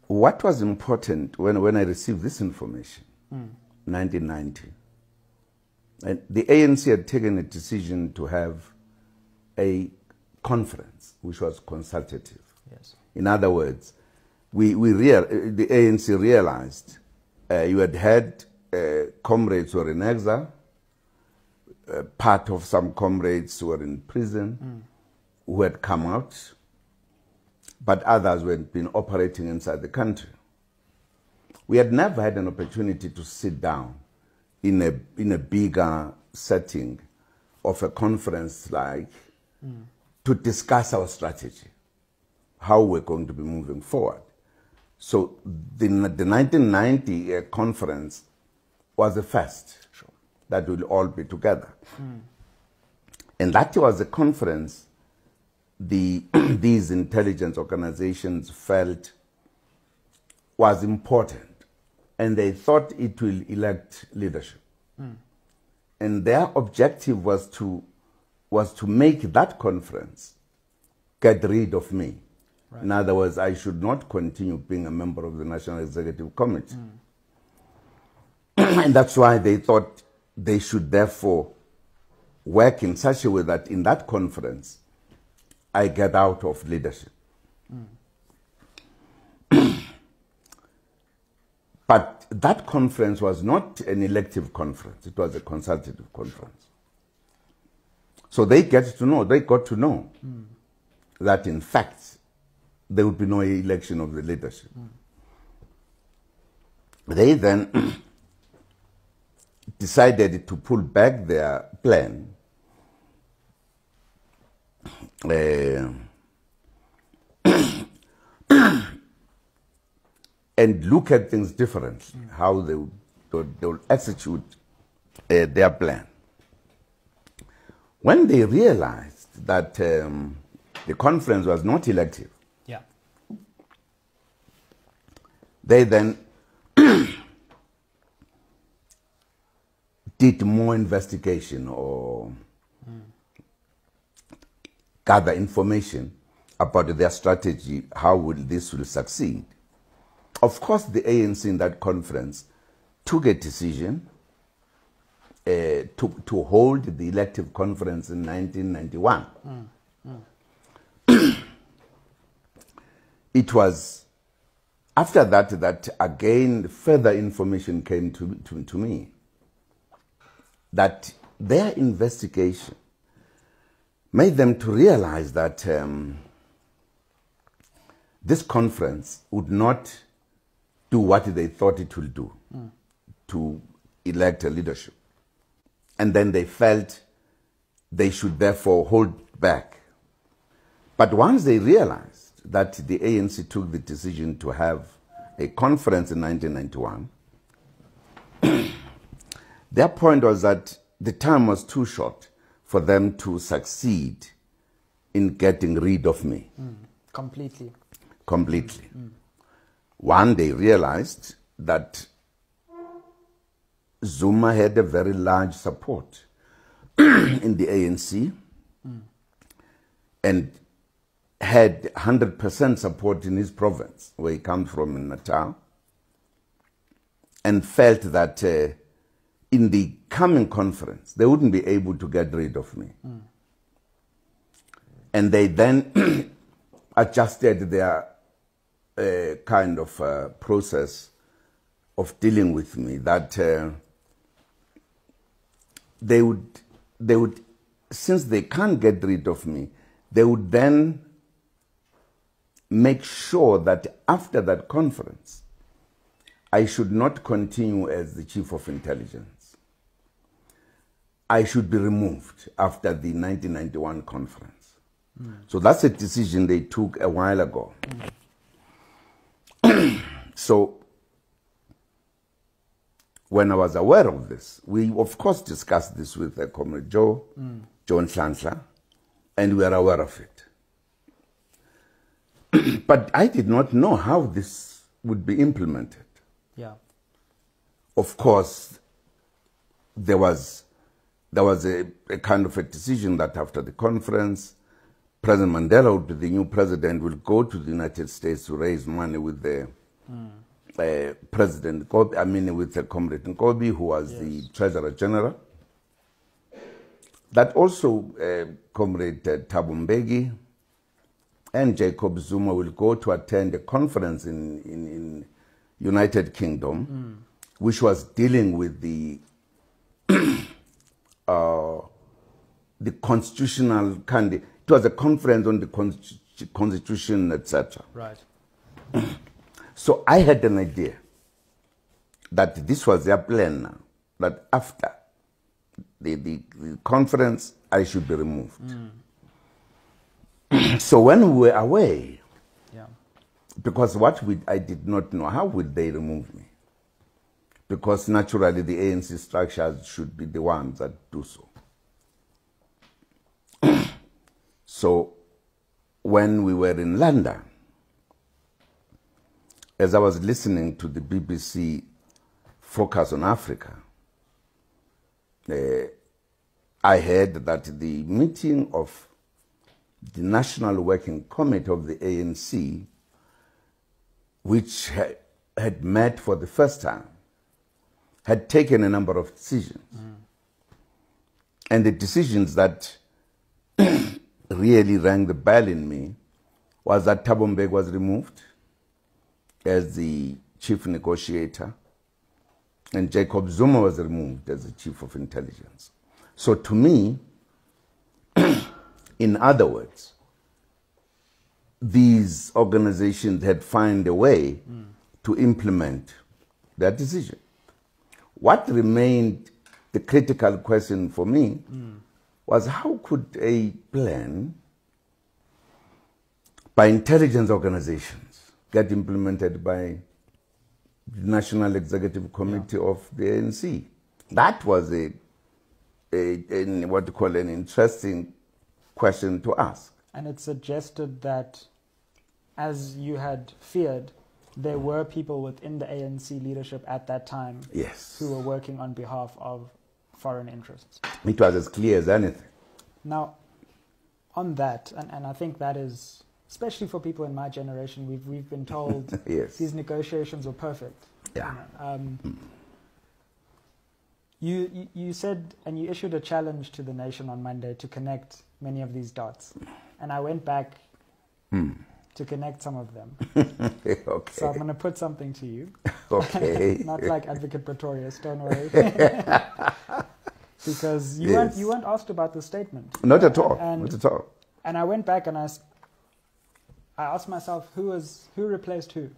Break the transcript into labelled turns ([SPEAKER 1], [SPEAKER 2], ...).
[SPEAKER 1] What was important when I received this information, 1990, and the ANC had taken a decision to have a conference which was consultative.
[SPEAKER 2] Yes.
[SPEAKER 1] In other words, the ANC realized you had comrades who were in exile, part of some comrades who were in prison, who had come out, but others who had been operating inside the country. We had never had an opportunity to sit down in a bigger setting of a conference like to discuss our strategy, how we're going to be moving forward. So the 1990 conference was the first that we'll all be together. And that was a conference these intelligence organizations felt was important, and they thought it will elect leadership. And their objective was to make that conference get rid of me. Right. In other words, I should not continue being a member of the National Executive Committee. And that's why they thought they should therefore work in such a way that in that conference, I get out of leadership. But that conference was not an elective conference. It was a consultative conference. So they got to know that in fact, there would be no election of the leadership. They then decided to pull back their plan and look at things differently, how they will execute their plan. When they realized that the conference was not elective, they then did more investigation or gather information about their strategy, how this will succeed. Of course, the ANC in that conference took a decision to hold the elective conference in 1991. It was after that again further information came to me that their investigation made them to realize that this conference would not do what they thought it will do, to elect a leadership. And then they felt they should therefore hold back. But once they realized that the ANC took the decision to have a conference in 1991, their point was that the time was too short for them to succeed in getting rid of me.
[SPEAKER 2] Completely.
[SPEAKER 1] Completely. One, they realized that Zuma had a very large support in the ANC and had 100% support in his province, where he comes from in Natal, and felt that in the coming conference, they wouldn't be able to get rid of me. And they then adjusted their kind of process of dealing with me, that they would, since they can't get rid of me, they would then make sure that after that conference, I should not continue as the chief of intelligence. I should be removed after the 1991 conference. So that's a decision they took a while ago. So when I was aware of this, we of course discussed this with Comrade John Nhlanhla, and we are aware of it. But I did not know how this would be implemented.
[SPEAKER 2] Yeah.
[SPEAKER 1] Of course, there was a kind of a decision that after the conference, President Mandela would be the new president, will go to the United States to raise money with the President Kobe, I mean with the Comrade Kobe, who was the Treasurer General. That also Comrade Thabo Mbeki and Jacob Zuma will go to attend a conference in United Kingdom, which was dealing with the constitutional candidate. It was a conference on the constitution, etc.
[SPEAKER 2] Right.
[SPEAKER 1] So I had an idea that this was their plan now, that after the conference, I should be removed. So when we were away, because I did not know, how would they remove me? Because naturally the ANC structures should be the ones that do so. So when we were in London, as I was listening to the BBC Focus on Africa, I heard that the meeting of the National Working Committee of the ANC, which had met for the first time, had taken a number of decisions. And the decisions that really rang the bell in me was that Thabo Mbeki was removed as the chief negotiator, and Jacob Zuma was removed as the chief of intelligence. So to me, in other words, these organizations had found a way to implement their decision. What remained the critical question for me was, how could a plan by intelligence organizations get implemented by the National Executive Committee of the ANC? That was what you call an interesting question to ask.
[SPEAKER 2] And it suggested that, as you had feared, there were people within the ANC leadership at that time who were working on behalf of foreign interests.
[SPEAKER 1] It was as clear as anything.
[SPEAKER 2] Now, on that, and I think that is, especially for people in my generation, we've been told these negotiations were perfect.
[SPEAKER 1] Yeah.
[SPEAKER 2] You said, and you issued a challenge to the nation on Monday to connect many of these dots. And I went back to connect some of them.
[SPEAKER 1] Okay.
[SPEAKER 2] So I'm going to put something to you.
[SPEAKER 1] Okay.
[SPEAKER 2] Not like Advocate Pretorius, don't worry. Because you weren't asked about the statement.
[SPEAKER 1] Not at all. Not at all.
[SPEAKER 2] And I went back and I asked myself, who replaced who?